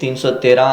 313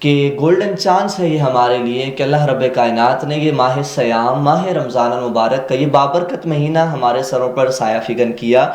کہ golden chance ہے یہ ہمارے لیے کہ اللہ رب کائنات نے یہ ماہ سیام، ماہ رمضان المبارک کا یہ بابرکت مہینہ ہمارے سروں پر سایہ فگن کیا،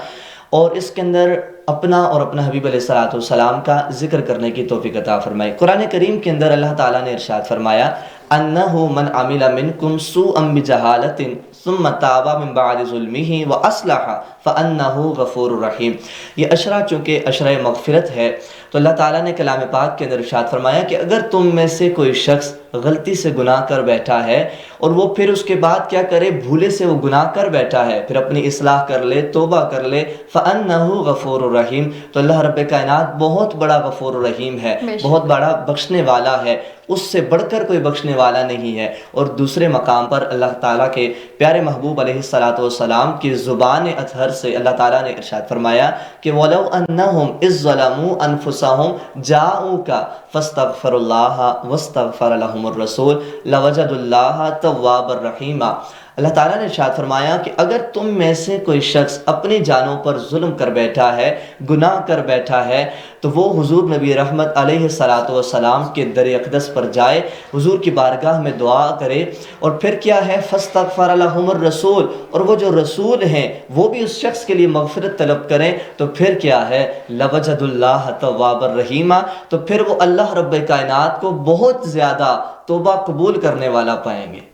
اور اس کے اندر اپنا اور اپنا حبیب علیہ الصلوۃ والسلام کا ذکر کرنے کی توفیق عطا فرمائی۔ قرآن کریم کے اندر اللہ تعالیٰ نے ارشاد فرمایا انہ من عمل منکم سوءا بجہالۃ ثم تاب من بعد ظلمہ واصلح فانہ غفور رحیم۔ یہ عشرہ چونکہ عشرہ مغفرت ہے تو اللہ تعالیٰ نے کلام پاک کے اندر ارشاد فرمایا کہ اگر تم میں سے کوئی شخص غلطی سے گناہ کر بیٹھا ہے اور وہ پھر اس کے بعد کیا کرے، بھولے سے وہ گناہ کر بیٹھا ہے، پھر اپنی اصلاح کر لے، توبہ کر لے، فَأَنَّهُ غَفُورٌ رَحِيمٌ، تو اللہ رب کائنات بہت بڑا غفور الرحیم ہے، بہت بڑا بخشنے والا ہے، اس سے بڑھ کر کوئی بخشنے والا نہیں ہے۔ اور دوسرے مقام پر اللہ تعالیٰ کے پیارے محبوب علیہ الصلوۃ والسلام کی زبان اطہر سے اللہ تعالیٰ نے ارشاد فرمایا کہ وَلَوْ أَنَّهُمْ إِذ ظَّلَمُوا أَنفُسَهُمْ جَاءُوكَ فَاسْتَغْفَرُوا اللَّهَ وَاسْتَغْفَرَ لَهُمُ الرَّسُولُ لَوَجَدُوا اللَّهَ تَوَّابًا رَحِيمًا۔ اللہ تعالیٰ نے ارشاد فرمایا کہ اگر تم میں سے کوئی شخص اپنی جانوں پر ظلم کر بیٹھا ہے، گناہ کر بیٹھا ہے، تو وہ حضور نبی رحمت علیہ الصلوۃ والسلام کے در اقدس پر جائے، حضور کی بارگاہ میں دعا کرے، اور پھر کیا ہے فاستغفر لہم الرسول، اور وہ جو رسول ہیں وہ بھی اس شخص کے لیے مغفرت طلب کریں، تو پھر کیا ہے لوجد اللہ توابا رحیما، تو پھر وہ اللہ رب کائنات کو بہت زیادہ توبہ قبول کرنے والا پائیں گے۔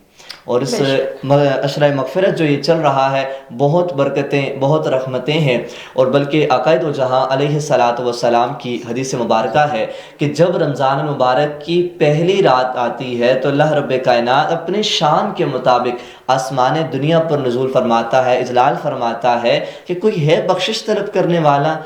اور اس عشرہ مغفرت جو یہ چل رہا ہے بہت برکتیں، بہت رحمتیں ہیں، اور بلکہ آقا دو جہاں علیہ الصلوۃ والسلام کی حدیث مبارکہ ہے کہ جب رمضان المبارک کی پہلی رات آتی ہے تو اللہ رب کائنات اپنے شان کے مطابق آسمان دنیا پر نزول فرماتا ہے، اجلال فرماتا ہے کہ کوئی ہے بخشش طلب کرنے والا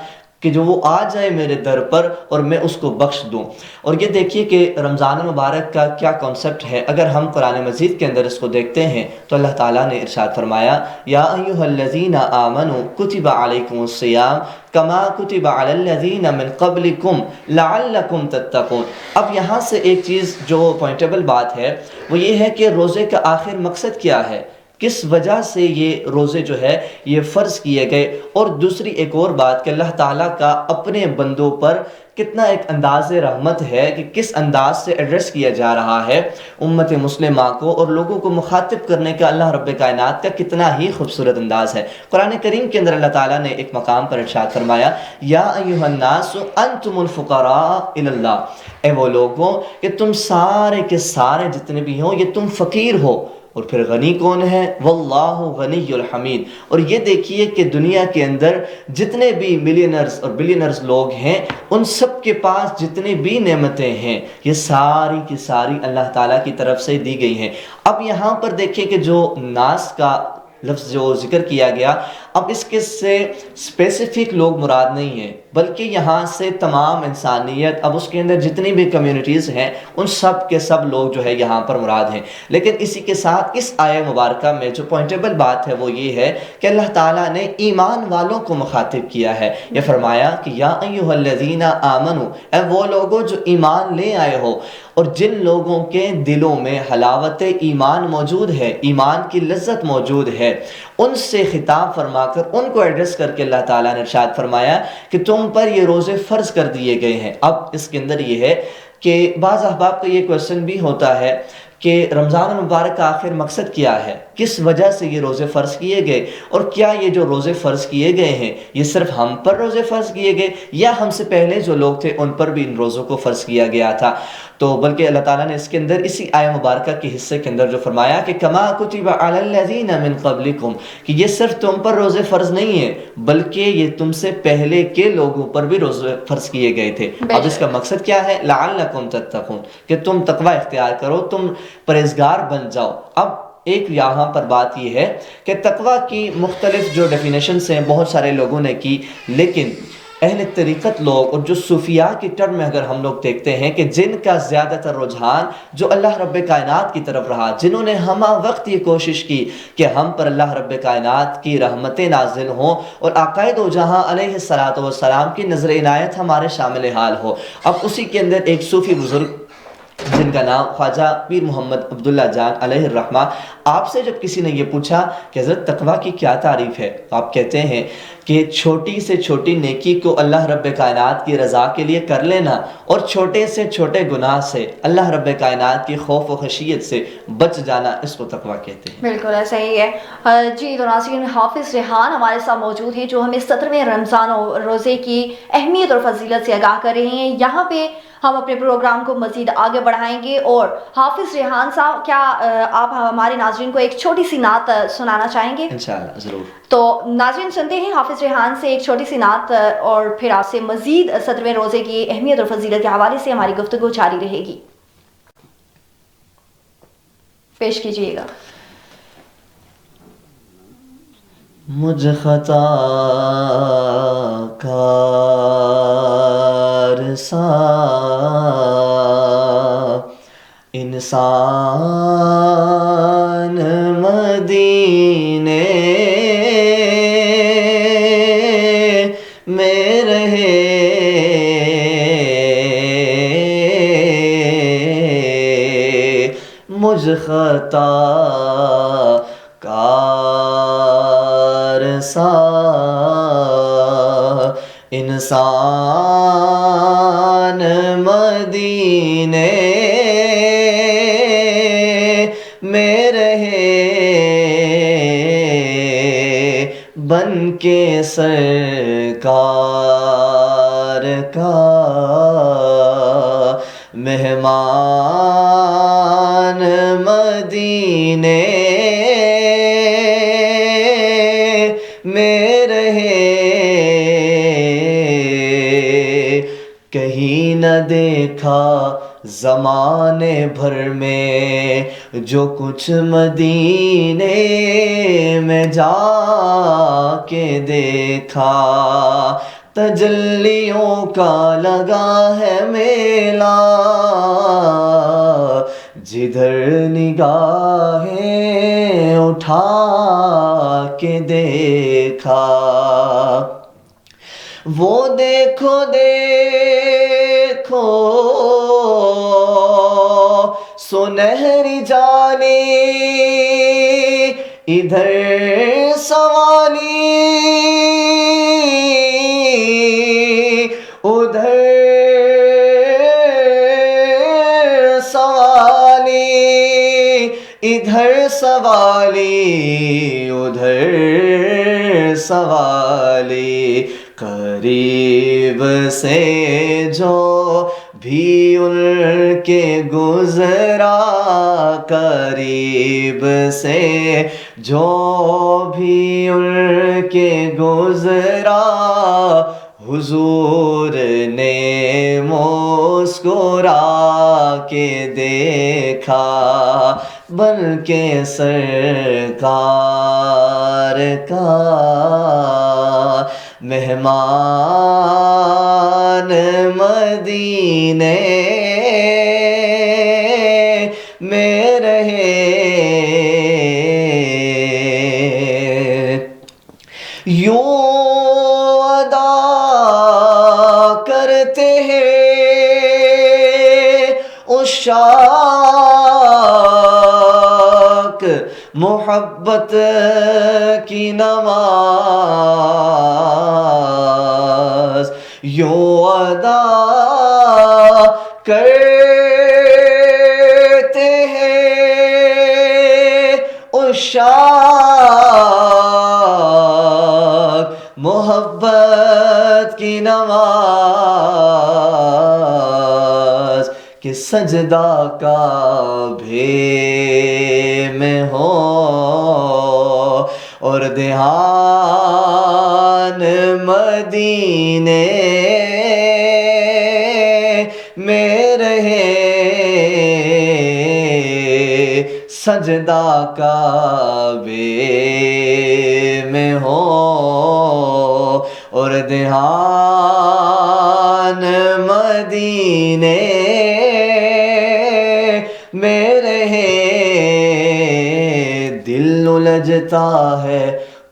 کہ جو وہ آ جائے میرے در پر اور میں اس کو بخش دوں۔ اور یہ دیکھیے کہ رمضان مبارک کا کیا کانسیپٹ ہے، اگر ہم قرآن مجید کے اندر اس کو دیکھتے ہیں تو اللہ تعالیٰ نے ارشاد فرمایا یا ایھا الذین آمنوا کتب علیکم الصیام کما کتب علی الذین من قبلکم لعلکم تتقون۔ اب یہاں سے ایک چیز جو پوائنٹیبل بات ہے وہ یہ ہے کہ روزے کا آخر مقصد کیا ہے، کس وجہ سے یہ روزے جو ہے یہ فرض کیے گئے، اور دوسری ایک اور بات کہ اللہ تعالیٰ کا اپنے بندوں پر کتنا ایک انداز رحمت ہے کہ کس انداز سے ایڈریس کیا جا رہا ہے امت مسلمہ کو، اور لوگوں کو مخاطب کرنے کا اللہ رب کائنات کا کتنا ہی خوبصورت انداز ہے۔ قرآن کریم کے اندر اللہ تعالیٰ نے ایک مقام پر ارشاد فرمایا یا ایھا الناس انتم الفقراء الی اللہ، اے وہ لوگوں کہ تم سارے کے سارے جتنے بھی ہو یہ تم فقیر ہو، اور پھر غنی کون ہے، واللہ غنی الحمید۔ اور یہ دیکھیے کہ دنیا کے اندر جتنے بھی ملینرز اور بلینرز لوگ ہیں ان سب کے پاس جتنے بھی نعمتیں ہیں یہ ساری کی ساری اللہ تعالیٰ کی طرف سے دی گئی ہیں۔ اب یہاں پر دیکھیں کہ جو ناس کا لفظ جو ذکر کیا گیا، اب اس کے سے اسپیسیفک لوگ مراد نہیں ہیں بلکہ یہاں سے تمام انسانیت، اب اس کے اندر جتنی بھی کمیونٹیز ہیں ان سب کے سب لوگ جو ہے یہاں پر مراد ہیں۔ لیکن اسی کے ساتھ اس آیہ مبارکہ میں جو پوائنٹیبل بات ہے وہ یہ ہے کہ اللہ تعالیٰ نے ایمان والوں کو مخاطب کیا ہے، یہ فرمایا کہ یا ایھا الذین آمنوا، اے وہ لوگوں جو ایمان لے آئے ہو، اور جن لوگوں کے دلوں میں حلاوت ایمان موجود ہے، ایمان کی لذت موجود ہے، ان سے خطاب فرما کر ان کو ایڈریس کر کے اللہ تعالیٰ نے ارشاد فرمایا کہ تم پر یہ روزے فرض کر دیے گئے ہیں۔ اب اس کے اندر یہ ہے کہ بعض احباب کا یہ کویسچن بھی ہوتا ہے کہ رمضان المبارک کا آخر مقصد کیا ہے، کس وجہ سے یہ روزے فرض کیے گئے، اور کیا یہ جو روزے فرض کیے گئے ہیں یہ صرف ہم پر روزے فرض کیے گئے یا ہم سے پہلے جو لوگ تھے ان پر بھی ان روزوں کو فرض کیا گیا تھا؟ تو بلکہ اللہ تعالیٰ نے اس کے اندر اسی آیہ مبارکہ کے حصے کے اندر جو فرمایا کہ کما کتب علی الذین من قبلکم، کہ یہ صرف تم پر روزے فرض نہیں ہیں بلکہ یہ تم سے پہلے کے لوگوں پر بھی روزے فرض کیے گئے تھے۔ اب اس کا مقصد کیا ہے، لعلکم تتقون، کہ تم تقوی اختیار کرو، تم پرہیزگار بن جاؤ۔ اب ایک یہاں پر بات یہ ہے کہ تقوی کی مختلف جو ڈیفینیشنز ہیں بہت سارے لوگوں نے کی، لیکن اہل طریقت لوگ اور جو صوفیاء کی ٹرم میں اگر ہم لوگ دیکھتے ہیں کہ جن کا زیادہ تر رجحان جو اللہ رب کائنات کی طرف رہا، جنہوں نے ہمہ وقت یہ کوشش کی کہ ہم پر اللہ رب کائنات کی رحمتیں نازل ہوں اور آقا دو جہاں علیہ الصلوۃ والسلام کی نظر عنایت ہمارے شامل حال ہو۔ اب اسی کے اندر ایک صوفی بزرگ جن کا نام خواجہ پیر محمد عبداللہ جان علیہ الرحمہ. آپ سے جب کسی نے یہ پوچھا کہ حضرت تقویٰ کی کیا تعریف ہے، تو آپ کہتے ہیں کہ چھوٹی سے چھوٹی نیکی کو اللہ رب کائنات کی رضا کے لیے کر لینا، اور چھوٹے سے چھوٹے گناہ سے اللہ رب کائنات کی خوف و خشیت سے بچ جانا، اس کو تقویٰ کہتے ہیں. بالکل ایسا ہی ہے. جی تو ناظرین، حافظ ریحان ہمارے ساتھ موجود ہیں جو ہمیں 17ویں رمضان روزے کی اہمیت اور فضیلت سے آگاہ کر رہے ہیں. یہاں پہ ہم اپنے پروگرام کو مزید آگے بڑھائیں گے. اور حافظ ریحان صاحب، کیا آپ ہمارے ناظرین کو ایک چھوٹی سی نعت سنانا چاہیں گے؟ انشاءاللہ ضرور. تو ناظرین سنتے ہیں حافظ ریحان سے ایک چھوٹی سی نعت، اور پھر آپ سے مزید 17ویں روزے کی اہمیت اور فضیلت کے حوالے سے ہماری گفتگو جاری رہے گی. پیش کیجیے گا. مجھ خطا کار سا انسان مدینے میں رہے، مجھ خطا کار سا انسان مدینے میں رہے، بن کے سرکار کا مہمان مدینے میں رہے، کہیں نہ دیکھا زمانے بھر میں جو کچھ مدینے میں جا کے دیکھا، تجلیوں کا لگا ہے میلہ، جدھر نگاہیں اٹھا کے دیکھا، وہ دیکھو دیکھو سنہری جانی، ادھر سوالی ادھر سوالی، ادھر سوالی ادھر سوالی، قریب سے جو بھی ان کے گزرا، قریب سے جو بھی ان کے گزرا، حضور نے مسکرا کے دیکھا، بن کے سرکار کا مہمان مدینے میں رہے، یوں ادا کرتے ہیں عشاق محبت کی نماز، یوں ادا کرتے ہیں عشاق محبت کی نماز، کہ سجدہ کعبے میں ہو اور دھیان مدینے میں رہے، سجدہ کعبے میں ہو اور دھیان مدینے میں رہے، دل الجھتا ہے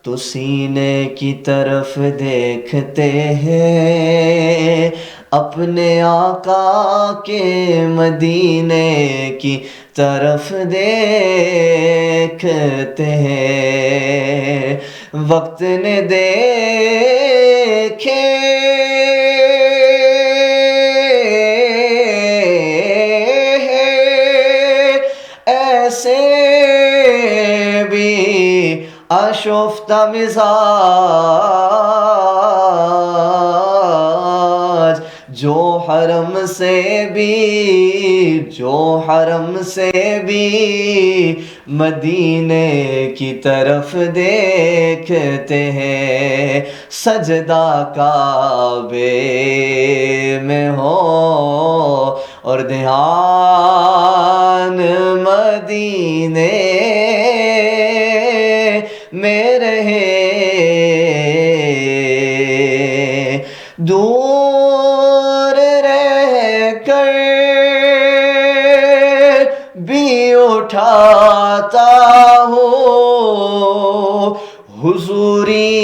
تو سینے کی طرف دیکھتے ہیں، اپنے آقا کے مدینے کی طرف دیکھتے ہیں، وقت نے دیکھے ایسے بھی آشفتہ مزاج، جو حرم سے بھی مدینے کی طرف دیکھتے ہیں، سجدہ کعبے میں ہو اور دھیان مدینے میں رہے، دور رہ کر بھی اٹھاتا ہو حضوری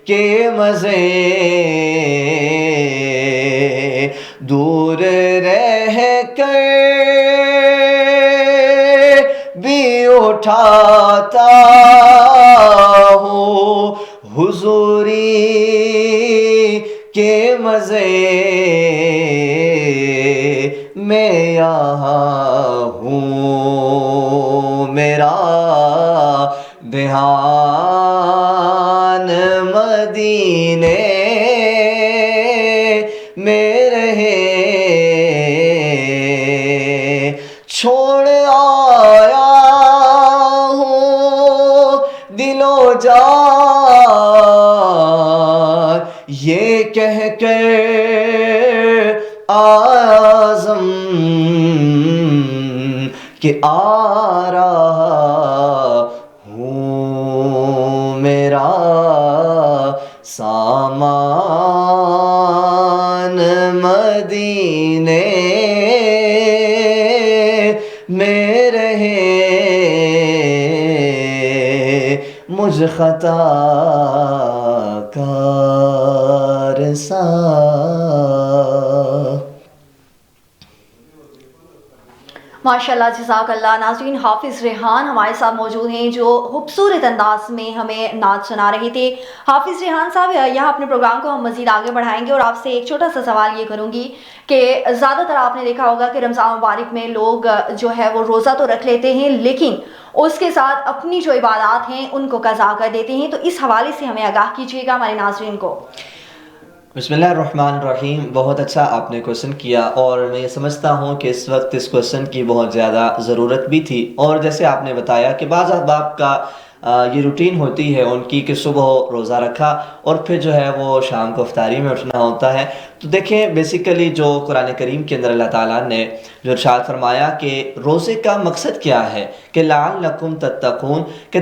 کے مزے، دور رہ کر بھی اٹھاتا ہو حضوری کے مزے، میں یہاں ہوں میرا دھیان مدینے میں رہے، چھوڑ آیا ہوں دل و جان یہ کہہ کر اعظم کہ آ رہا ہوں میرا سامان مدینے میں رہے، مجھ خطا کار سا۔ ماشاءاللہ، جزاک اللہ۔ ناظرین، حافظ ریحان ہمارے ساتھ موجود ہیں جو خوبصورت انداز میں ہمیں نعت سنا رہے تھے۔ حافظ ریحان صاحب، یہاں اپنے پروگرام کو ہم مزید آگے بڑھائیں گے اور آپ سے ایک چھوٹا سا سوال یہ کروں گی کہ زیادہ تر آپ نے دیکھا ہوگا کہ رمضان مبارک میں لوگ جو ہے وہ روزہ تو رکھ لیتے ہیں، لیکن اس کے ساتھ اپنی جو عبادات ہیں ان کو قضا کر دیتے ہیں، تو اس حوالے سے ہمیں آگاہ کیجیے گا ہمارے ناظرین کو۔ بسم اللہ الرحمن الرحیم، بہت اچھا آپ نے کوشچن کیا، اور میں یہ سمجھتا ہوں کہ اس وقت اس کوشچن کی بہت زیادہ ضرورت بھی تھی۔ اور جیسے آپ نے بتایا کہ بعض احباب کا یہ روٹین ہوتی ہے ان کی کہ صبح روزہ رکھا اور پھر جو ہے وہ شام کو افطاری میں اٹھنا ہوتا ہے۔ تو دیکھیں، بیسیکلی جو قرآن کریم کے اندر اللہ تعالیٰ نے جو ارشاد فرمایا کہ روزے کا مقصد کیا ہے کہ لعلکم تتقون، کہ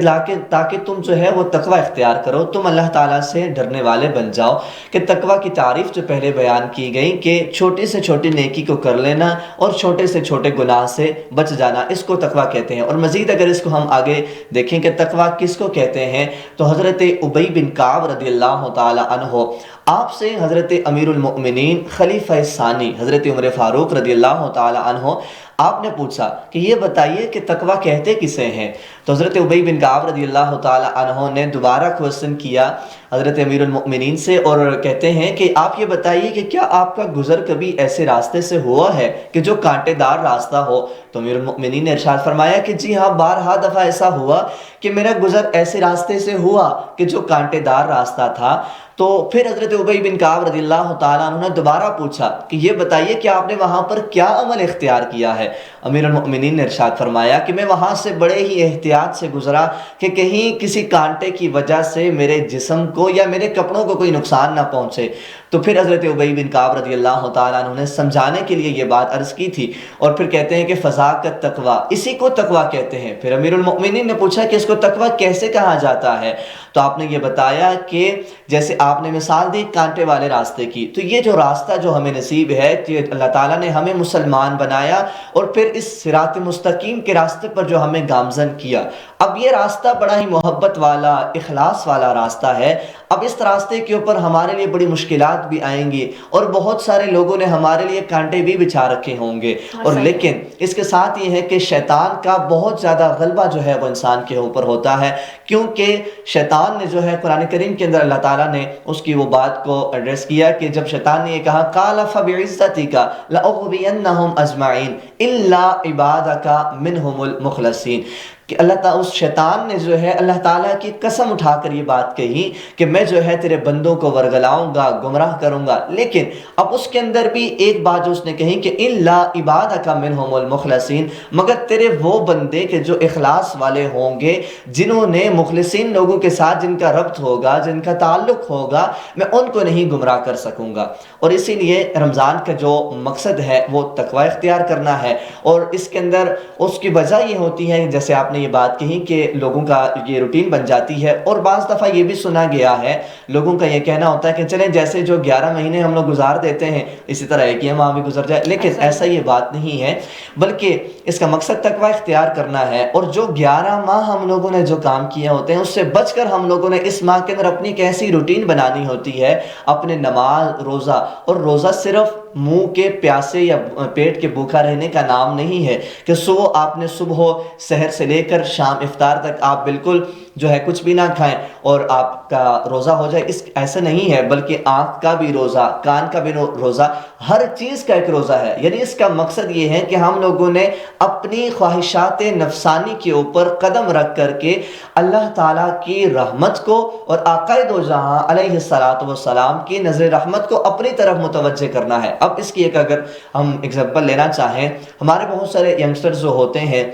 تاکہ تم جو ہے وہ تقوی اختیار کرو، تم اللہ تعالیٰ سے ڈرنے والے بن جاؤ۔ کہ تقوی کی تعریف جو پہلے بیان کی گئی کہ چھوٹی سے چھوٹی نیکی کو کر لینا اور چھوٹے سے چھوٹے گناہ سے بچ جانا، اس کو تقوی کہتے ہیں۔ اور مزید اگر اس کو ہم آگے دیکھیں کہ تقوی کس کو کہتے ہیں، تو حضرت ابی بن کعب رضی اللہ تعالی عنہ آپ سے حضرت امیر المؤمنین خلیفہ ثانی حضرت عمر فاروق رضی اللہ تعالی عنہ آپ نے پوچھا کہ یہ بتائیے کہ تقوی کہتے کسے ہیں، تو حضرت ابی بن کعب رضی اللہ تعالی عنہ نے دوبارہ کوشچن کیا حضرت امیر المؤمنین سے اور کہتے ہیں کہ آپ یہ بتائیے کہ کیا آپ کا گزر کبھی ایسے راستے سے ہوا ہے کہ جو کانٹے دار راستہ ہو؟ تو امیر المؤمنین نے ارشاد فرمایا کہ جی ہاں، بارہا دفعہ ایسا ہوا کہ میرا گزر ایسے راستے سے ہوا کہ جو کانٹے دار راستہ تھا۔ تو پھر حضرت ابی بن کعب رضی اللہ تعالیٰ عنہ نے دوبارہ پوچھا کہ یہ بتائیے کہ آپ نے وہاں پر کیا عمل اختیار کیا ہے؟ امیر المؤمنین نے ارشاد فرمایا کہ میں وہاں سے بڑے ہی احتیاط سے گزرا کہ کہیں کسی کانٹے کی وجہ سے میرے جسم کو یا میرے کپڑوں کو کوئی نقصان نہ پہنچے۔ تو پھر حضرت ابی بن کعب رضی اللہ تعالیٰ عنہ نے سمجھانے کے لیے یہ بات عرض کی تھی، اور پھر کہتے ہیں کہ فذاک التقویٰ، اسی کو تقویٰ کہتے ہیں۔ پھر امیر المؤمنین نے پوچھا کہ اس کو تقویٰ کیسے کہا جاتا ہے؟ تو آپ نے یہ بتایا کہ جیسے آپ نے مثال دی کانٹے والے راستے کی، تو یہ جو راستہ جو ہمیں نصیب ہے کہ اللہ تعالیٰ نے ہمیں مسلمان بنایا اور پھر اس صراط مستقیم کے راستے پر جو ہمیں گامزن کیا. اب یہ راستہ بڑا ہی محبت والا، اخلاص والا راستہ ہے. اب اس راستے کے اوپر ہمارے لیے بڑی مشکلات بھی آئیں گی اور بہت سارے لوگوں نے ہمارے لیے کانٹے بھی بچھا رکھے ہوں گے. اور لیکن اس کے ساتھ یہ ہے کہ شیطان کا بہت زیادہ غلبہ جو ہے وہ انسان کے اوپر ہوتا ہے، کیونکہ شیطان نے جو ہے قرآن کریم کے اندر اللہ تعالیٰ نے اس کی وہ بات کو ایڈریس کیا کہ جب شیطان نے یہ کہا قَالَ فَبِعِزَّتِكَ لَأُغْوِيَنَّهُمْ أَجْمَعِينَ إِلَّا عِبَادَكَ مِنْهُمُ الْمُخْلَصِينَ، کہ اللہ تعالیٰ اس شیطان نے جو ہے اللہ تعالیٰ کی قسم اٹھا کر یہ بات کہی کہ میں جو ہے تیرے بندوں کو ورگلاؤں گا، گمراہ کروں گا. لیکن اب اس کے اندر بھی ایک بات جو اس نے کہی کہ الا عبادک منہم المخلصین، مگر تیرے وہ بندے کہ جو اخلاص والے ہوں گے، جنہوں نے مخلصین لوگوں کے ساتھ جن کا ربط ہوگا، جن کا تعلق ہوگا، میں ان کو نہیں گمراہ کر سکوں گا. اور اسی لیے رمضان کا جو مقصد ہے وہ تقوی اختیار کرنا ہے. اور اس کے اندر اس کی وجہ یہ ہوتی ہے، جیسے آپ نے یہ بات کہی کہ لوگوں کا یہ روٹین بن جاتی ہے. اور بعض دفعہ یہ بھی سنا گیا ہے، لوگوں کا یہ کہنا ہوتا ہے کہ چلیں جیسے جو 11 مہینے ہم لوگ گزار دیتے ہیں اسی طرح ایک ہی ماہ بھی گزر جائے. لیکن ایسا یہ بات نہیں ہے، بلکہ اس کا مقصد تقوی اختیار کرنا ہے. اور جو 11 ماہ ہم لوگوں نے جو کام کیے ہوتے ہیں اس سے بچ کر ہم لوگوں نے اس ماہ کے اندر اپنی ایک ایسی روٹین بنانی ہوتی ہے، اپنے نماز، روزہ. اور روزہ صرف منہ کے پیاسے یا پیٹ کے بھوکا رہنے کا نام نہیں ہے کہ صبح آپ نے صبح سحر سے لے کر شام افطار تک آپ بالکل جو ہے کچھ بھی نہ کھائیں اور آپ کا روزہ ہو جائے. ایسا نہیں ہے، بلکہ آنکھ کا بھی روزہ، کان کا بھی روزہ، ہر چیز کا ایک روزہ ہے. یعنی اس کا مقصد یہ ہے کہ ہم لوگوں نے اپنی خواہشات نفسانی کے اوپر قدم رکھ کر کے اللہ تعالیٰ کی رحمت کو اور آقا دو جہاں علیہ الصلوۃ والسلام کی نظر رحمت کو اپنی طرف متوجہ کرنا ہے. اب اس کی ایک اگر ہم اگزامپل لینا چاہیں، ہمارے بہت سارے ینگسٹرز جو ہوتے ہیں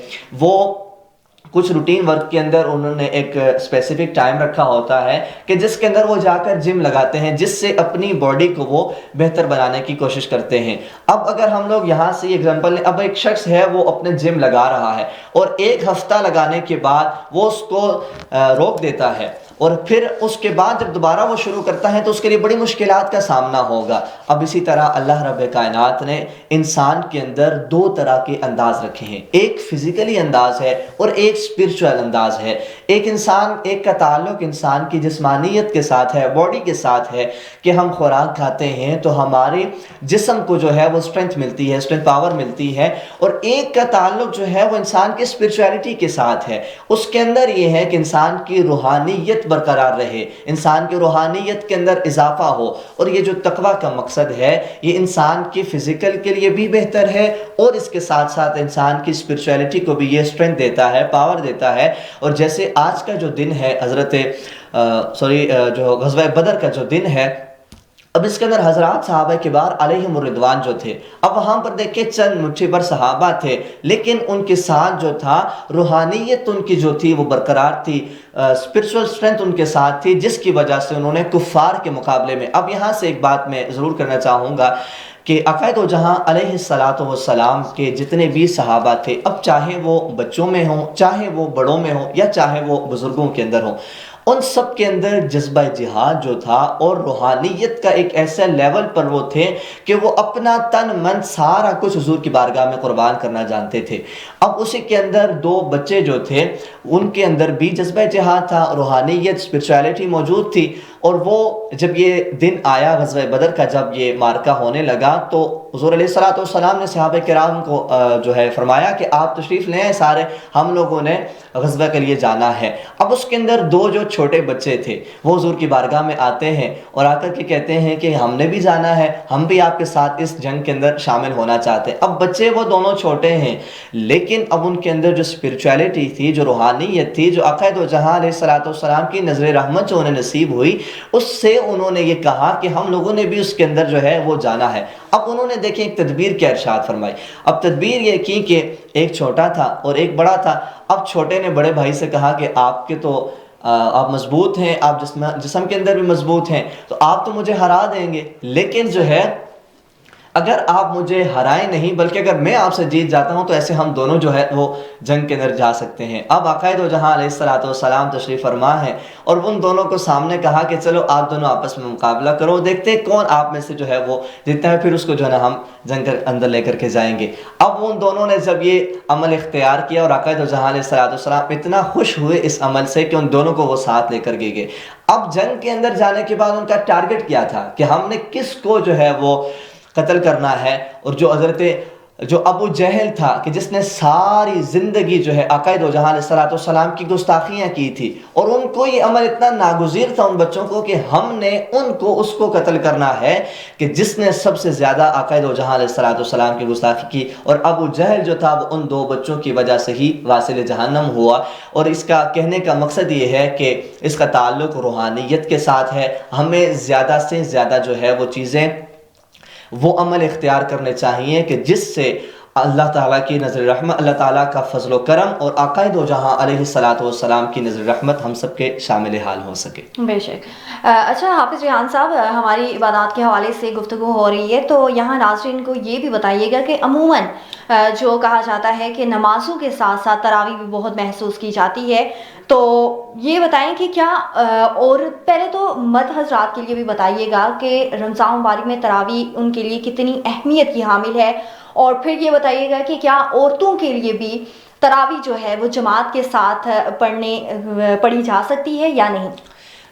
وہ کچھ روٹین ورک کے اندر انہوں نے ایک اسپیسیفک ٹائم رکھا ہوتا ہے کہ جس کے اندر وہ جا کر جم لگاتے ہیں، جس سے اپنی باڈی کو وہ بہتر بنانے کی کوشش کرتے ہیں. اب اگر ہم لوگ یہاں سے ایگزامپل لیں، اب ایک شخص ہے وہ اپنے جم لگا رہا ہے اور ایک ہفتہ لگانے کے بعد وہ اس کو روک دیتا ہے، اور پھر اس کے بعد جب دوبارہ وہ شروع کرتا ہے تو اس کے لیے بڑی مشکلات کا سامنا ہوگا. اب اسی طرح اللہ رب کائنات نے انسان کے اندر 2 طرح کے انداز رکھے ہیں، ایک فزیکلی انداز ہے اور ایک اسپرچول انداز ہے. ایک کا تعلق انسان کی جسمانیت کے ساتھ ہے، باڈی کے ساتھ ہے کہ ہم خوراک کھاتے ہیں تو ہمارے جسم کو جو ہے وہ اسٹرینتھ ملتی ہے، اسٹرینتھ پاور ملتی ہے. اور ایک کا تعلق جو ہے وہ انسان کی اسپرچولیٹی کے ساتھ ہے. اس کے اندر یہ ہے کہ انسان کی روحانیت برقرار رہے، انسان کی روحانیت کے اندر اضافہ ہو. اور یہ جو تقوی کا مقصد ہے یہ انسان کی فزیکل کے لیے بھی بہتر ہے اور اس کے ساتھ ساتھ انسان کی اسپرچولیٹی کو بھی یہ اسٹرینتھ دیتا ہے، پاور دیتا ہے. اور جیسے آج کا جو دن ہے جو غزوہ بدر کا جو دن ہے، اب اس کے اندر حضرات صحابہ کبار علیہم الرضوان جو تھے، اب وہاں پر دیکھیں چند مٹھی بھر صحابہ تھے، لیکن ان کے ساتھ جو تھا روحانیت ان کی جو تھی وہ برقرار تھی، اسپرچول اسٹرینتھ ان کے ساتھ تھی، جس کی وجہ سے انہوں نے کفار کے مقابلے میں. اب یہاں سے ایک بات میں ضرور کرنا چاہوں گا کہ آقا دو جہاں علیہ الصلوۃ والسلام کے جتنے بھی صحابہ تھے، اب چاہے وہ بچوں میں ہوں، چاہے وہ بڑوں میں ہوں، یا چاہے وہ بزرگوں کے اندر ہوں، ان سب کے اندر جذبہ جہاد جو تھا اور روحانیت کا ایک ایسا لیول پر وہ تھے کہ وہ اپنا تن من سارا کچھ حضور کی بارگاہ میں قربان کرنا جانتے تھے. اب اسی کے اندر 2 بچے جو تھے ان کے اندر بھی جذبہ جہاد تھا، روحانیت، اسپرچولیٹی موجود تھی. اور وہ جب یہ دن آیا غزوہ بدر کا، جب یہ مارکہ ہونے لگا، تو حضور علیہ الصلوۃ والسلام نے صحابہ کرام کو جو ہے فرمایا کہ آپ تشریف لیں سارے، ہم لوگوں نے غزوہ کے لیے جانا ہے. اب اس کے اندر 2 جو چھوٹے بچے تھے وہ حضور کی بارگاہ میں آتے ہیں اور آ کر کے کہتے ہیں کہ ہم نے بھی جانا ہے، ہم بھی آپ کے ساتھ اس جنگ کے اندر شامل ہونا چاہتے ہیں. اب بچے وہ دونوں چھوٹے ہیں، لیکن اب ان کے اندر جو اسپرچولیٹی تھی، جو روحانیت تھی، جو آقا دو جہاں علیہ الصلوۃ والسلام کی نظر رحمت جو انہیں نصیب ہوئی، اس سے انہوں نے یہ کہا کہ ہم لوگوں نے بھی اس کے اندر جو ہے وہ جانا ہے. اب انہوں نے دیکھیں ایک تدبیر کیا ارشاد فرمائی. اب تدبیر یہ کی کہ ایک چھوٹا تھا اور ایک بڑا تھا. اب چھوٹے نے بڑے بھائی سے کہا کہ آپ کے تو آپ مضبوط ہیں، آپ جسم کے اندر بھی مضبوط ہیں، تو آپ تو مجھے ہرا دیں گے، لیکن جو ہے اگر آپ مجھے ہرائیں نہیں بلکہ اگر میں آپ سے جیت جاتا ہوں تو ایسے ہم دونوں جو ہے وہ جنگ کے اندر جا سکتے ہیں۔ اب آقا دو جہاں علیہ الصلوۃ والسلام تشریف فرما ہے اور ان دونوں کو سامنے کہا کہ چلو آپ دونوں آپس میں مقابلہ کرو، دیکھتے ہیں کون آپ میں سے جو ہے وہ جتنا ہے، پھر اس کو جو ہے نا ہم جنگ کے اندر لے کر کے جائیں گے۔ اب ان دونوں نے جب یہ عمل اختیار کیا اور آقا دو جہاں علیہ الصلوۃ والسلام اتنا خوش ہوئے اس عمل سے کہ ان دونوں کو وہ ساتھ لے کر کے گئے۔ اب جنگ کے اندر جانے کے بعد ان کا ٹارگٹ کیا تھا کہ ہم نے کس کو جو ہے وہ قتل کرنا ہے، اور جو ابو جہل تھا کہ جس نے ساری زندگی جو ہے آقا دو جہاں علیہ السلام کی گستاخیاں کی تھی، اور ان کو یہ عمل اتنا ناگزیر تھا ان بچوں کو کہ ہم نے اس کو قتل کرنا ہے کہ جس نے سب سے زیادہ آقا دو جہاں علیہ السلام کی گستاخی کی، اور ابو جہل جو تھا وہ ان دو بچوں کی وجہ سے ہی واصل جہنم ہوا۔ اور اس کا کہنے کا مقصد یہ ہے کہ اس کا تعلق روحانیت کے ساتھ ہے، ہمیں زیادہ سے زیادہ جو ہے وہ چیزیں وہ عمل اختیار کرنے چاہیے کہ جس سے اللہ تعالیٰ کی نظر رحمت، اللہ تعالیٰ کا فضل و کرم اور آقا دو جہاں علیہ الصلوۃ والسلام کی نظر رحمت ہم سب کے شامل حال ہو سکے۔ بے شک۔ اچھا حافظ ریحان صاحب، ہماری عبادات کے حوالے سے گفتگو ہو رہی ہے، تو یہاں ناظرین کو یہ بھی بتائیے گا کہ عموماً جو کہا جاتا ہے کہ نمازوں کے ساتھ ساتھ تراویح بھی بہت محسوس کی جاتی ہے، تو یہ بتائیں کہ کیا اور پہلے تو مرد حضرات کے لیے بھی بتائیے گا کہ رمضان مبارک میں تراویح ان کے لیے کتنی اہمیت کی حامل ہے، اور پھر یہ بتائیے گا کہ کیا عورتوں کے لیے بھی تراویح جو ہے وہ جماعت کے ساتھ پڑھی جا سکتی ہے یا نہیں؟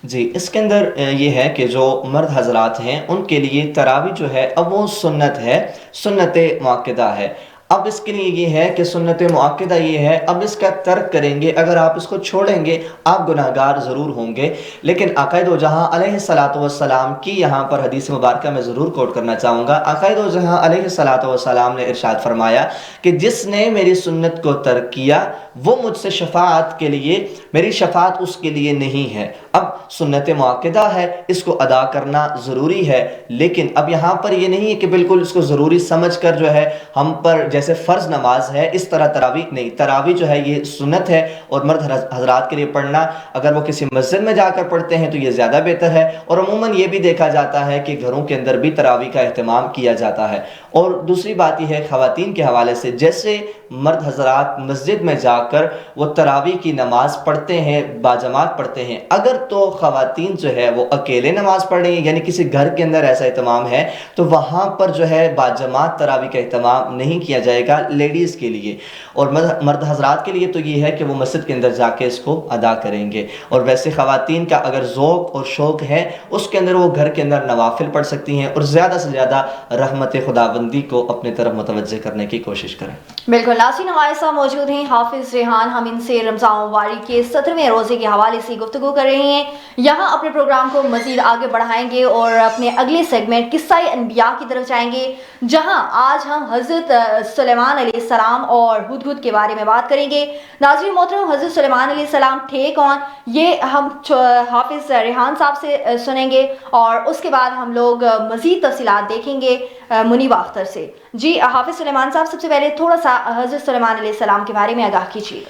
جی، اس کے اندر یہ ہے کہ جو مرد حضرات ہیں ان کے لیے تراویح جو ہے اب وہ سنت ہے، سنت مؤکدہ ہے۔ اب اس کے لیے یہ ہے کہ سنت مؤکدہ یہ ہے، اب اس کا ترک کریں گے، اگر آپ اس کو چھوڑیں گے آپ گناہگار ضرور ہوں گے، لیکن آقا دو جہاں علیہ الصلوۃ والسلام کی یہاں پر حدیث مبارکہ میں ضرور کوٹ کرنا چاہوں گا۔ آقا دو جہاں علیہ الصلوۃ والسلام نے ارشاد فرمایا کہ جس نے میری سنت کو ترک کیا وہ مجھ سے شفاعت کے لیے، میری شفاعت اس کے لیے نہیں ہے۔ اب سنت مؤکدہ ہے، اس کو ادا کرنا ضروری ہے، لیکن اب یہاں پر یہ نہیں ہے کہ بالکل اس کو ضروری سمجھ کر جو ہے ہم پر جیسے فرض نماز ہے اس طرح تراویح نہیں، تراویح جو ہے یہ سنت ہے، اور مرد حضرات کے لیے پڑھنا اگر وہ کسی مسجد میں جا کر پڑھتے ہیں تو یہ زیادہ بہتر ہے، اور عموماً یہ بھی دیکھا جاتا ہے کہ گھروں کے اندر بھی تراویح کا اہتمام کیا جاتا ہے۔ اور دوسری بات یہ ہے خواتین کے حوالے سے، جیسے مرد حضرات مسجد میں جا کر وہ تراویح کی نماز پڑھتے ہیں، باجماعت پڑھتے ہیں، اگر تو خواتین جو ہے وہ اکیلے نماز پڑھ رہی ہیں یعنی کسی گھر کے اندر ایسا اہتمام ہے تو وہاں پر جو ہے باجماعت تراویح کا اہتمام نہیں کیا جائے گا لیڈیز کے لیے، اور مرد حضرات کے لیے تو یہ ہے کہ وہ مسجد کے اندر جا کے اس کو ادا کریں گے۔ اور ویسے خواتین کا اگر ذوق اور شوق ہے اس کے اندر وہ گھر کے اندر نوافل پڑھ سکتی ہیں، اور زیادہ سے زیادہ رحمت خداوندی کو اپنے طرف متوجہ کرنے کی کوشش کریں۔ بالکل، ناظرین ہمارے ساتھ موجود ہیں حافظ ریحان، ہم ان سے رمضان مبارک کے 17ویں روزے کے حوالے سے گفتگو کر رہے ہیں۔ یہاں اپنے پروگرام کو مزید آگے بڑھائیں گے اور اپنے اگلے سیگمنٹ قصہ انبیاء کی طرف جائیں گے، جہاں آج ہم حضرت سلیمان علیہ السلام اور ہدہد کے بارے میں بات کریں گے۔ ناظرین محترم، حضرت سلیمان علیہ السلام تھے کون، یہ ہم حافظ ریحان صاحب سے سنیں گے، اور اس کے بعد ہم لوگ مزید تفصیلات دیکھیں گے منیبہ اختر سے۔ جی حافظ سلیمان صاحب، سب سے پہلے تھوڑا سا حضرت سلیمان علیہ السلام کے بارے میں آگاہ کیجیے۔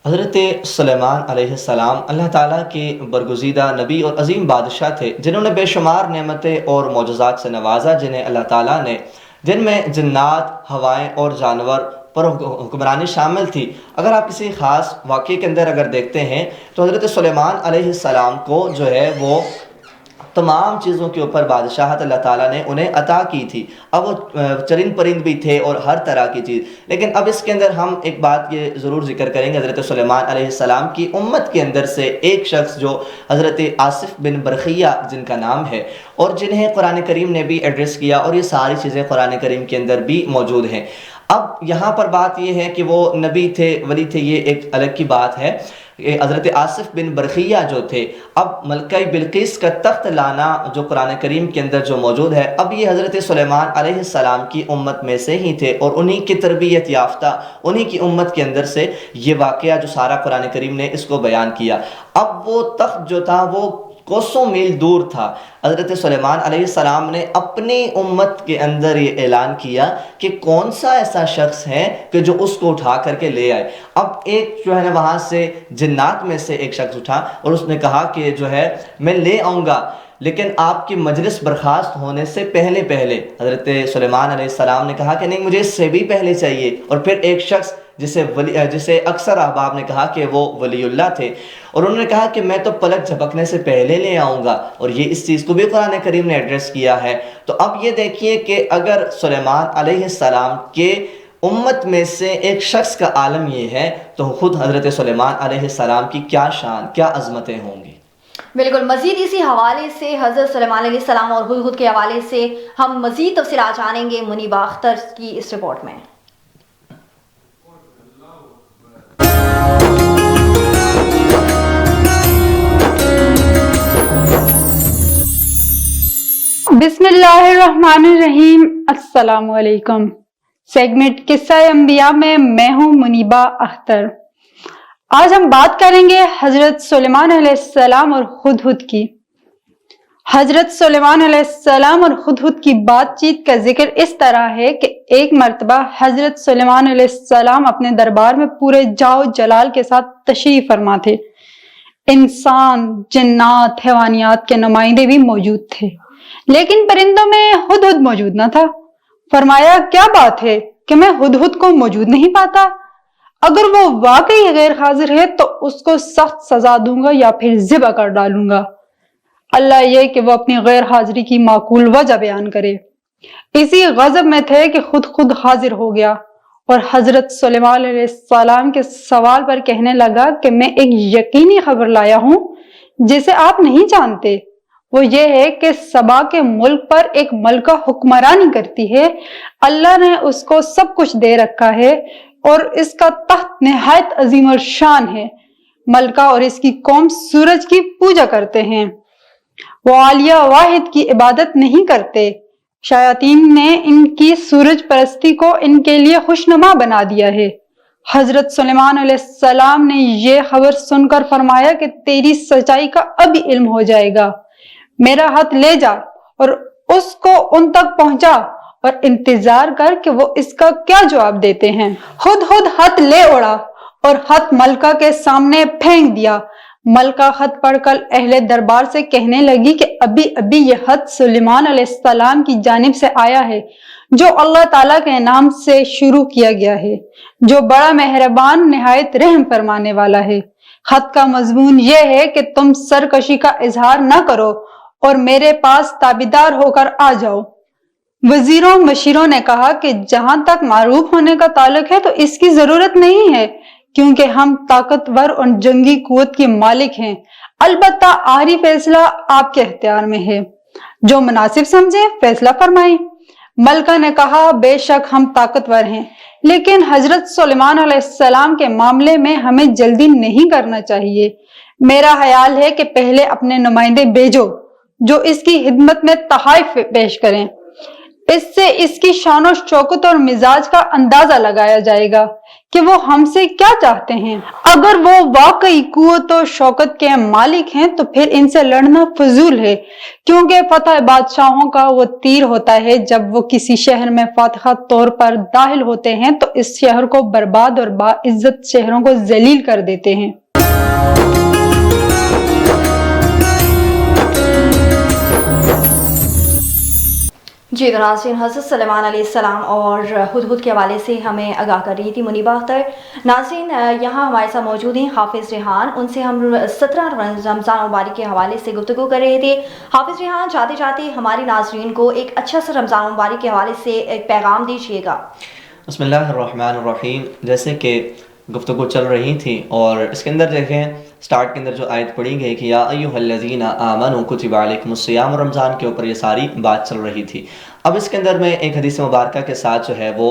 حضرت سلیمان علیہ السلام اللہ تعالیٰ کے برگزیدہ نبی اور عظیم بادشاہ تھے، جنہوں نے بے شمار نعمتیں اور معجزات سے نوازا، جنہیں اللہ تعالیٰ نے، جن میں جنات، ہوائیں اور جانور پر حکمرانی شامل تھی۔ اگر آپ کسی خاص واقعے کے اندر اگر دیکھتے ہیں تو حضرت سلیمان علیہ السلام کو جو ہے وہ تمام چیزوں کے اوپر بادشاہت اللہ تعالیٰ نے انہیں عطا کی تھی۔ اب وہ چرند پرند بھی تھے اور ہر طرح کی چیز، لیکن اب اس کے اندر ہم ایک بات یہ ضرور ذکر کریں گے، حضرت سلیمان علیہ السلام کی امت کے اندر سے ایک شخص جو حضرت آصف بن برخیہ جن کا نام ہے، اور جنہیں قرآن کریم نے بھی ایڈریس کیا، اور یہ ساری چیزیں قرآن کریم کے اندر بھی موجود ہیں۔ اب یہاں پر بات یہ ہے کہ وہ نبی تھے، ولی تھے، یہ ایک الگ کی بات ہے۔ حضرت آصف بن برخیہ جو تھے، اب ملکہ بلقیس کا تخت لانا جو قرآن کریم کے اندر جو موجود ہے، اب یہ حضرت سلیمان علیہ السلام کی امت میں سے ہی تھے، اور انہی کی تربیت یافتہ، انہی کی امت کے اندر سے یہ واقعہ جو سارا قرآن کریم نے اس کو بیان کیا۔ اب وہ تخت جو تھا وہ کوسوں میل دور تھا۔ حضرت سلیمان علیہ السلام نے اپنی امت کے اندر یہ اعلان کیا کہ کون سا ایسا شخص ہے کہ جو اس کو اٹھا کر کے لے آئے۔ اب ایک جو ہے نا وہاں سے جنات میں سے ایک شخص اٹھا اور اس نے کہا کہ جو ہے میں لے آؤں گا، لیکن آپ کی مجلس برخاست ہونے سے پہلے حضرت سلیمان علیہ السلام نے کہا کہ نہیں مجھے اس سے بھی پہلے چاہیے، اور پھر ایک شخص جسے اکثر احباب نے کہا کہ وہ ولی اللہ تھے، اور انہوں نے کہا کہ میں تو پلک جھپکنے سے پہلے لے آؤں گا، اور یہ اس چیز کو بھی قرآن کریم نے ایڈریس کیا ہے۔ تو اب یہ دیکھیے کہ اگر سلیمان علیہ السلام کے امت میں سے ایک شخص کا عالم یہ ہے تو خود حضرت سلیمان علیہ السلام کی کیا شان، کیا عظمتیں ہوں گی۔ بالکل، مزید اسی حوالے سے حضرت سلیمان علیہ السلام اور ہدہد کے حوالے سے ہم مزید تفصیلات جانیں گے منیبہ اختر کی اس رپورٹ میں۔ بسم اللہ الرحمن الرحیم، السلام علیکم۔ سیگمنٹ قصہ انبیاء میں ہوں منیبہ اختر۔ آج ہم بات کریں گے حضرت سلیمان علیہ السلام اور ہدہد کی۔ حضرت سلیمان علیہ السلام اور ہدہد کی بات چیت کا ذکر اس طرح ہے کہ ایک مرتبہ حضرت سلیمان علیہ السلام اپنے دربار میں پورے جاؤ جلال کے ساتھ تشریف فرما تھے۔ انسان، جنات، حیوانیات کے نمائندے بھی موجود تھے، لیکن پرندوں میں ہدہد موجود نہ تھا۔ فرمایا کیا بات ہے کہ میں ہدہد کو موجود نہیں پاتا؟ اگر وہ واقعی غیر حاضر ہے تو اس کو سخت سزا دوں گا یا پھر ذبح کر ڈالوں گا۔ اللہ یہ کہ وہ اپنی غیر حاضری کی معقول وجہ بیان کرے۔ اسی غضب میں تھے کہ خود حاضر ہو گیا اور حضرت سلیمان علیہ السلام کے سوال پر کہنے لگا کہ میں ایک یقینی خبر لایا ہوں جسے آپ نہیں جانتے۔ وہ یہ ہے کہ سبا کے ملک پر ایک ملکہ حکمرانی کرتی ہے۔ اللہ نے اس کو سب کچھ دے رکھا ہے اور اس کا تخت نہایت عظیم الشان ہے۔ ملکہ اور اس کی قوم سورج کی پوجا کرتے ہیں، وہ عالیہ واحد کی عبادت نہیں کرتے۔ شیاطین نے ان کی سورج پرستی کو ان کے لیے خوشنما بنا دیا ہے۔ حضرت سلیمان علیہ السلام نے یہ خبر سن کر فرمایا کہ تیری سچائی کا ابھی علم ہو جائے گا۔ میرا ہاتھ لے جا اور اس کو ان تک پہنچا اور انتظار کر کہ وہ اس کا کیا جواب دیتے ہیں۔ ہدہد ہاتھ لے اڑا اور ہاتھ ملکہ کے سامنے پھینک دیا۔ ملکہ خط پڑھ کر اہل دربار سے کہنے لگی کہ ابھی یہ خط سلیمان علیہ السلام کی جانب سے آیا ہے، جو اللہ تعالیٰ کے نام سے شروع کیا گیا ہے، جو بڑا مہربان نہایت رحم فرمانے والا ہے۔ خط کا مضمون یہ ہے کہ تم سرکشی کا اظہار نہ کرو اور میرے پاس تابعدار ہو کر آ جاؤ۔ وزیروں مشیروں نے کہا کہ جہاں تک معروف ہونے کا تعلق ہے تو اس کی ضرورت نہیں ہے، کیونکہ ہم طاقتور اور جنگی قوت کے مالک ہیں۔ البتہ آخری فیصلہ آپ کے اختیار میں ہے، جو مناسب سمجھے فیصلہ فرمائیں۔ ملکہ نے کہا بے شک ہم طاقتور ہیں، لیکن حضرت سلیمان علیہ السلام کے معاملے میں ہمیں جلدی نہیں کرنا چاہیے۔ میرا خیال ہے کہ پہلے اپنے نمائندے بھیجو جو اس کی خدمت میں تحائف پیش کریں۔ اس سے اس کی شان و شوکت اور مزاج کا اندازہ لگایا جائے گا کہ وہ ہم سے کیا چاہتے ہیں۔ اگر وہ واقعی قوت و شوکت کے مالک ہیں تو پھر ان سے لڑنا فضول ہے، کیونکہ فتح بادشاہوں کا وہ تیر ہوتا ہے، جب وہ کسی شہر میں فاتحہ طور پر داخل ہوتے ہیں تو اس شہر کو برباد اور باعزت شہروں کو ذلیل کر دیتے ہیں۔ جی ناظرین، حضرت سلیمان علیہ السلام اور ہدہد کے حوالے سے ہمیں آگاہ کر رہی تھی منیبہ اختر۔ ناظرین، یہاں ہمارے ساتھ موجود ہیں حافظ ریحان، ان سے ہم 17 رمضان مبارک کے حوالے سے گفتگو کر رہے تھے۔ حافظ ریحان، جاتے جاتے ہماری ناظرین کو ایک اچھا سا رمضان مبارک کے حوالے سے ایک پیغام دیجیے گا۔ بسم اللہ الرحمن الرحیم۔ جیسے کہ گفتگو چل رہی تھی اور اس کے اندر دیکھیں سٹارٹ کے اندر جو آیت پڑھی گئی کہ یا ایھا الذین آمنوا کتب علیکم الصیام، رمضان کے اوپر یہ ساری بات چل رہی تھی۔ اب اس کے اندر میں ایک حدیث مبارکہ کے ساتھ جو ہے وہ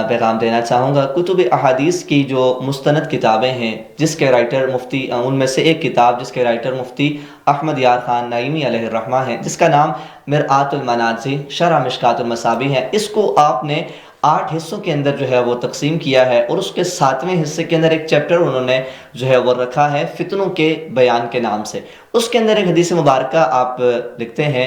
پیغام دینا چاہوں گا۔ کتب احادیث کی جو مستند کتابیں ہیں، جس کے رائٹر مفتی، ان میں سے ایک کتاب جس کے رائٹر مفتی احمد یار خان نعیمی علیہ الرحمہ ہیں، جس کا نام مرآۃ المنازل شرح مشکاۃ المصابیح ہے، اس کو آپ نے 8 حصوں کے اندر جو ہے وہ تقسیم کیا ہے، اور اس کے 7ویں حصے کے اندر ایک چیپٹر انہوں نے جو ہے وہ رکھا ہے فتنوں کے بیان کے نام سے۔ اس کے اندر ایک حدیث مبارکہ آپ لکھتے ہیں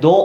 2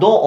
2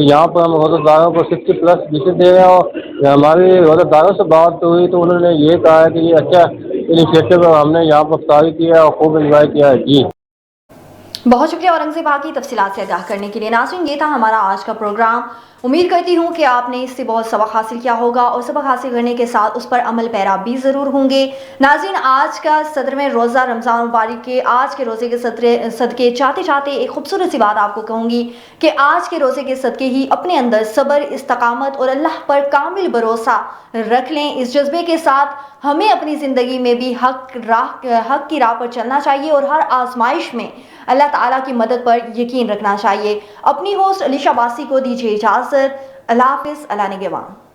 کہ یہاں پر ہم روزہ کو 60+ ڈشز دے رہے ہیں، اور ہماری روزہ سے بات ہوئی تو انہوں نے یہ کہا ہے کہ یہ اچھا انیشیٹو ہے، ہم نے یہاں پر افطاری کیا ہے اور خوب انجوائے کیا ہے جی۔ بہت شکریہ اورنگزیب باقی تفصیلات سے آگاہ کرنے کے لیے۔ ناظرین یہ تھا ہمارا آج کا پروگرام، امید کرتی ہوں کہ آپ نے اس سے بہت سبق حاصل کیا ہوگا اور سبق حاصل کرنے کے ساتھ اس پر عمل پیرا بھی ضرور ہوں گے۔ ناظرین آج کا صدر میں روزہ رمضان مبارک کے آج کے روزے کے صدقے چاہتے چاہتے ایک خوبصورت سی بات آپ کو کہوں گی کہ آج کے روزے کے صدقے ہی اپنے اندر صبر، استقامت اور اللہ پر کامل بھروسہ رکھ لیں۔ اس جذبے کے ساتھ ہمیں اپنی زندگی میں بھی حق کی راہ پر چلنا چاہیے اور ہر آزمائش میں اللہ تعالیٰ کی مدد پر یقین رکھنا چاہیے۔ اپنی ہوسٹ علیشہ عباسی کو دیجیے اجازت۔ اللہ حافظ، اللہ نگہبان۔